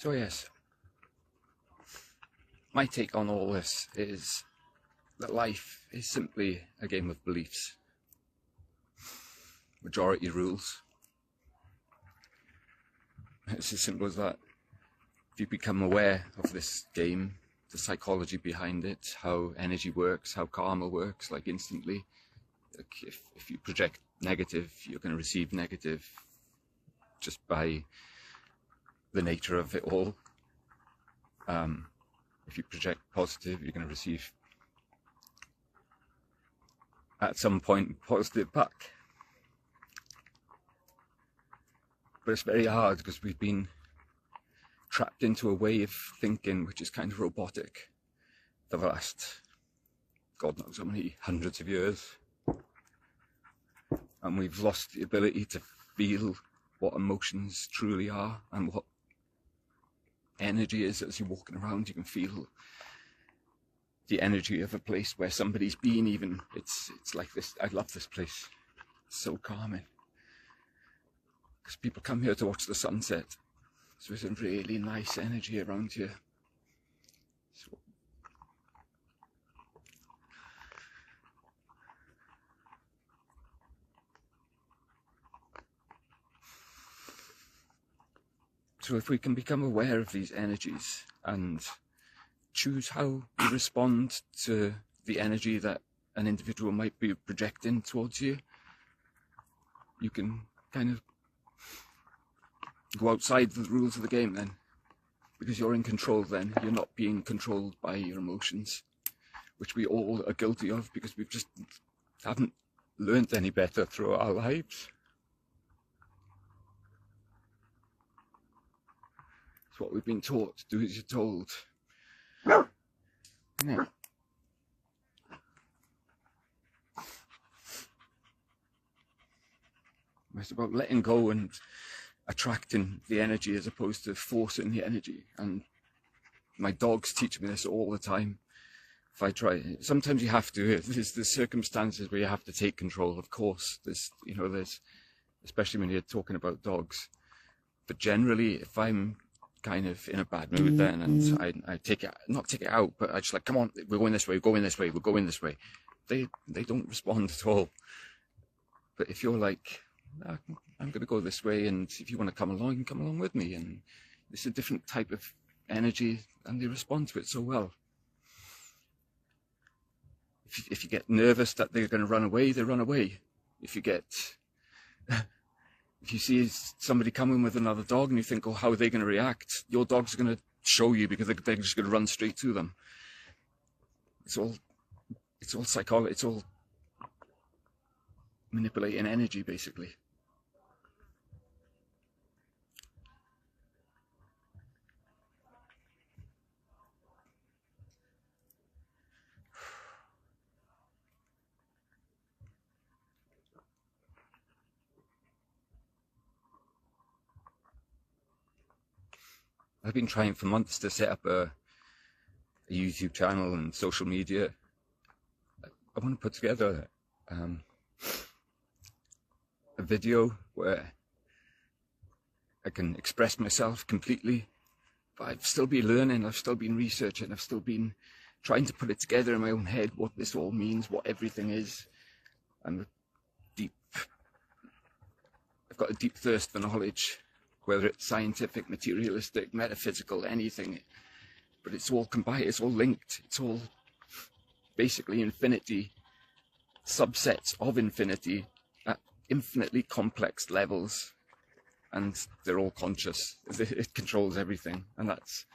So yes, my take on all this is that life is simply a game of beliefs. Majority rules. It's as simple as that. If you become aware of this game, the psychology behind it, how energy works, how karma works, like instantly, like if you project negative, you're going to receive negative just by the nature of it all. If you project positive, you're going to receive at some point positive back. But it's very hard because we've been trapped into a way of thinking which is kind of robotic for the last, God knows how many hundreds of years. And we've lost the ability to feel what emotions truly are and what energy is. As you're walking around, you can feel the energy of a place where somebody's been. Even it's like this. I love this place. It's so calming because people come here to watch the sunset, so there's a really nice energy around here. So if we can become aware of these energies and choose how you respond to the energy that an individual might be projecting towards you, you can kind of go outside the rules of the game then, because you're in control then. You're not being controlled by your emotions, which we all are guilty of because we just haven't learnt any better through our lives. It's what we've been taught. Do as you're told. Yeah. It's about letting go and attracting the energy as opposed to forcing the energy. And my dogs teach me this all the time. If I try, sometimes you have to. There's circumstances where you have to take control. Of course, there's especially when you're talking about dogs. But generally, if I'm kind of in a bad mood then, and I not take it out, but I just like, come on, we're going this way, we're going this way, we're going this way. They don't respond at all. But if you're like, I'm going to go this way, and if you want to come along, you can come along with me, and it's a different type of energy, and they respond to it so well. If you get nervous that they're going to run away, they run away. If you see somebody coming with another dog and you think, oh, how are they going to react? Your dog's going to show you because they're just going to run straight to them. It's all psychology. It's all manipulating energy, basically. I've been trying for months to set up a YouTube channel and social media. I want to put together a video where I can express myself completely, but I've still been learning, I've still been researching, I've still been trying to put it together in my own head, what this all means, what everything is. I've got a deep thirst for knowledge, whether it's scientific, materialistic, metaphysical, anything. But it's all combined, it's all linked, it's all basically infinity, subsets of infinity at infinitely complex levels. And they're all conscious. It controls everything. And that's...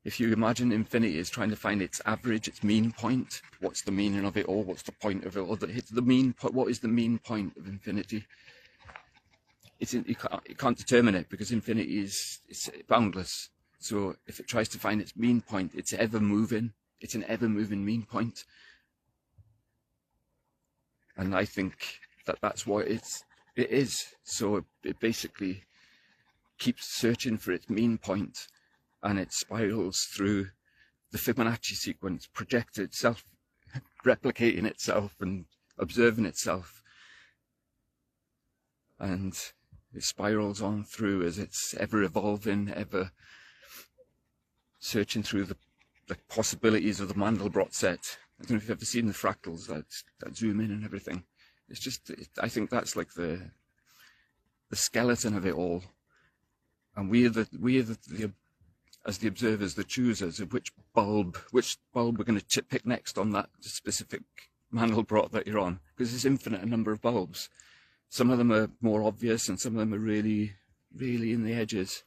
If you imagine infinity is trying to find its average, its mean point, what's the meaning of it all? What's the point of it all? The mean point. What is the mean point of infinity? You can't determine it because infinity it's boundless. So if it tries to find its mean point, it's ever moving. It's an ever moving mean point. And I think that's what it is. So it basically keeps searching for its mean point. And it spirals through the Fibonacci sequence, projecting itself, replicating itself and observing itself. And it spirals on through as it's ever evolving, ever searching through the possibilities of the Mandelbrot set. I don't know if you've ever seen the fractals that zoom in and everything. It's just, I think that's like the skeleton of it all. And we are as the observers, the choosers of which bulb we're going to pick next on that specific Mandelbrot that you're on, because there's infinite number of bulbs. Some of them are more obvious and some of them are really, really in the edges.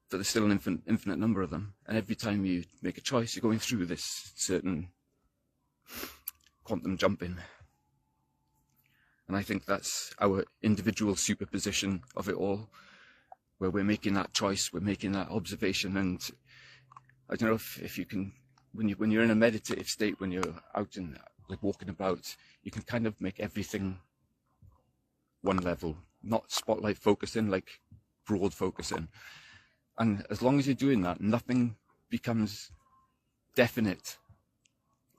But there's still an infinite number of them. And every time you make a choice, you're going through this certain quantum jumping. And I think that's our individual superposition of it all, where we're making that choice, we're making that observation. And I don't know if you can, when you're in a meditative state, when you're out and like walking about, you can kind of make everything one level, not spotlight focusing, like broad focusing. And as long as you're doing that, nothing becomes definite,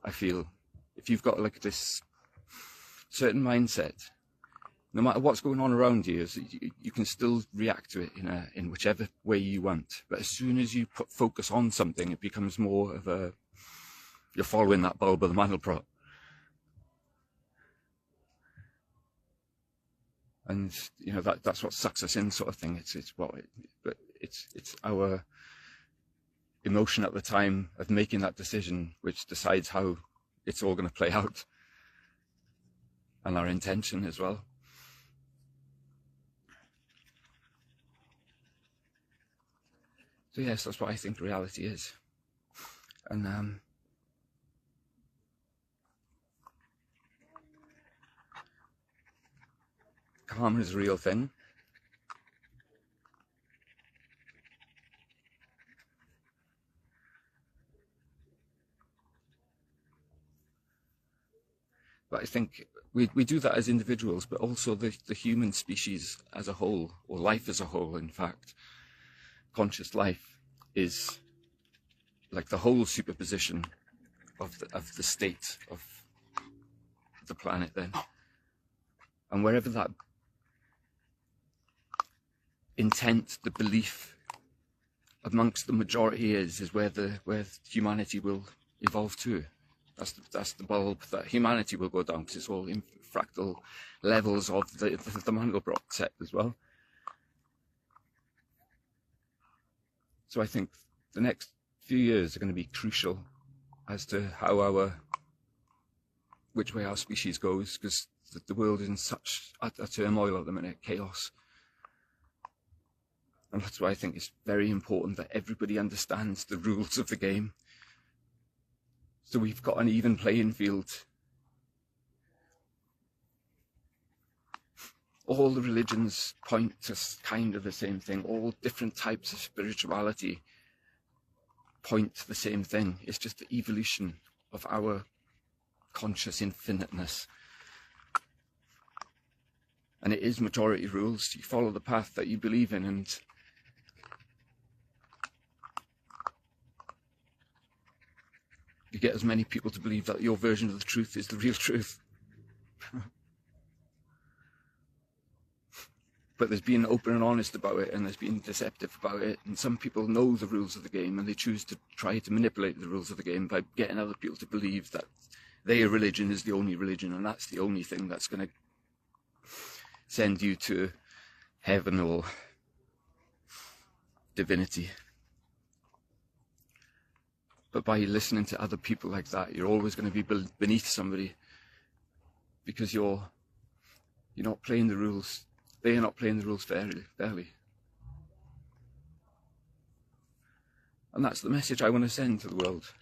I feel. If you've got like this certain mindset, no matter what's going on around you, you can still react to it in whichever way you want. But as soon as you put focus on something, it becomes more of you're following that bulb of the Mandelbrot. And you know that's what sucks us in, sort of thing. It's our emotion at the time of making that decision which decides how it's all going to play out, and our intention as well. So yes, that's what I think reality is. And karma is a real thing. But I think we do that as individuals, but also the human species as a whole, or life as a whole, in fact. Conscious life is like the whole superposition of the state of the planet then. And wherever that intent, the belief amongst the majority is where humanity will evolve to. That's the bulb that humanity will go down, because it's all in fractal levels of the Mandelbrot set as well. So I think the next few years are going to be crucial as to how which way our species goes, because the world is in such a turmoil at the minute, chaos. And that's why I think it's very important that everybody understands the rules of the game. So we've got an even playing field. All the religions point to kind of the same thing. All different types of spirituality point to the same thing. It's just the evolution of our conscious infiniteness. And it is majority rules. You follow the path that you believe in, and you get as many people to believe that your version of the truth is the real truth. But there's been open and honest about it, and there's been deceptive about it, and some people know the rules of the game, and they choose to try to manipulate the rules of the game by getting other people to believe that their religion is the only religion, and that's the only thing that's going to send you to heaven or divinity. But by listening to other people like that, you're always going to be beneath somebody, because you're not playing the rules. They are not playing the rules fairly. And that's the message I want to send to the world.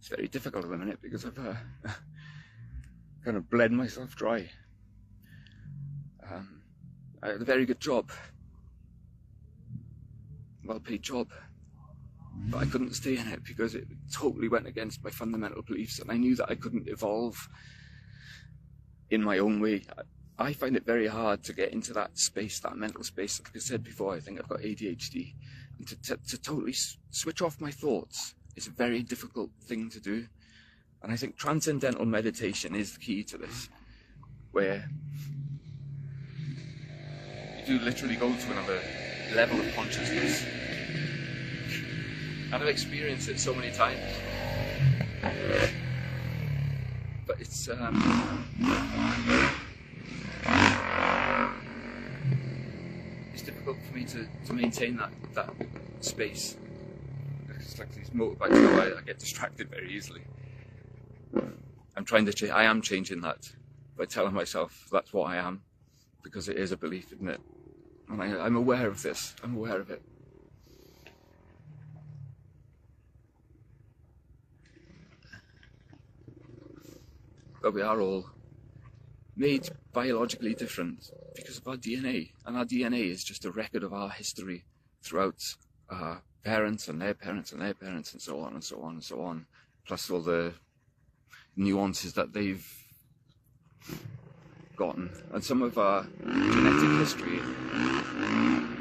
It's very difficult at the minute because I've kind of bled myself dry. I had a very good job, well-paid job, but I couldn't stay in it because it totally went against my fundamental beliefs, and I knew that I couldn't evolve in my own way. I find it very hard to get into that space, that mental space. Like I said before, I think I've got ADHD, and to totally switch off my thoughts is a very difficult thing to do. And I think transcendental meditation is the key to this, where you do literally go to another level of consciousness. And I've experienced it so many times. But it's difficult for me to maintain that space. It's like these motorbikes, though, I get distracted very easily. I am changing that by telling myself that's what I am, because it is a belief, isn't it? And I'm aware of this. I'm aware of it. But we are all made biologically different because of our DNA, and our DNA is just a record of our history throughout our parents and their parents and their parents, and so on and so on and so on, plus all the nuances that they've gotten. And some of our genetic history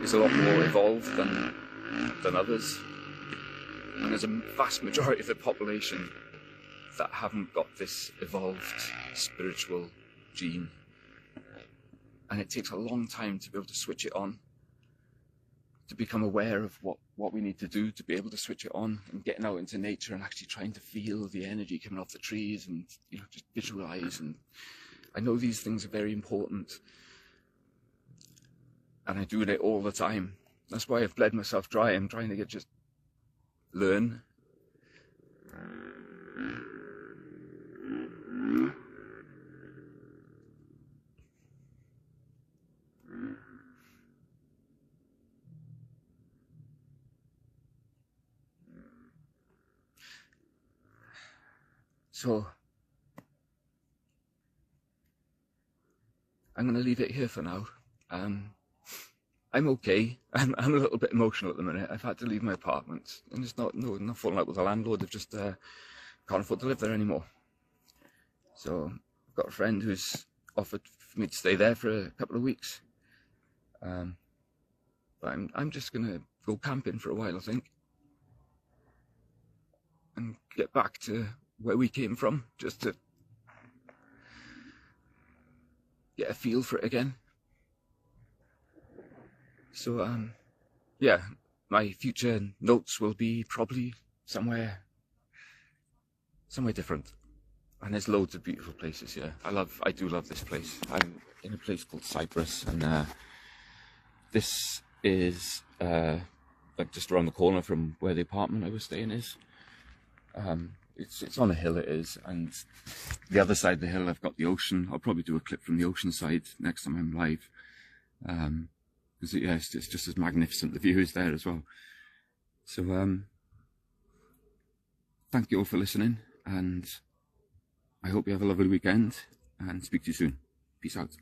is a lot more evolved than others, and there's a vast majority of the population that haven't got this evolved spiritual gene, and it takes a long time to be able to switch it on, to become aware of what we need to do to be able to switch it on, and getting out into nature and actually trying to feel the energy coming off the trees, and just visualize. And I know these things are very important, and I do it all the time. That's why I've bled myself dry. I'm trying to just learn. So I'm going to leave it here for now. I'm okay. I'm a little bit emotional at the minute. I've had to leave my apartment, and it's not falling out with the landlord. I've just can't afford to live there anymore. So I've got a friend who's offered for me to stay there for a couple of weeks. But I'm just going to go camping for a while, I think, and get back to where we came from, just to get a feel for it again. So yeah, my future notes will be probably somewhere different. And there's loads of beautiful places here. I do love this place. I'm in a place called Cyprus, and this is like just around the corner from where the apartment I was staying is. It's on a hill, it is, and the other side of the hill I've got the ocean. I'll probably do a clip from the ocean side next time I'm live, because it's just as magnificent. The view is there as well. So thank you all for listening, and I hope you have a lovely weekend, and speak to you soon. Peace out.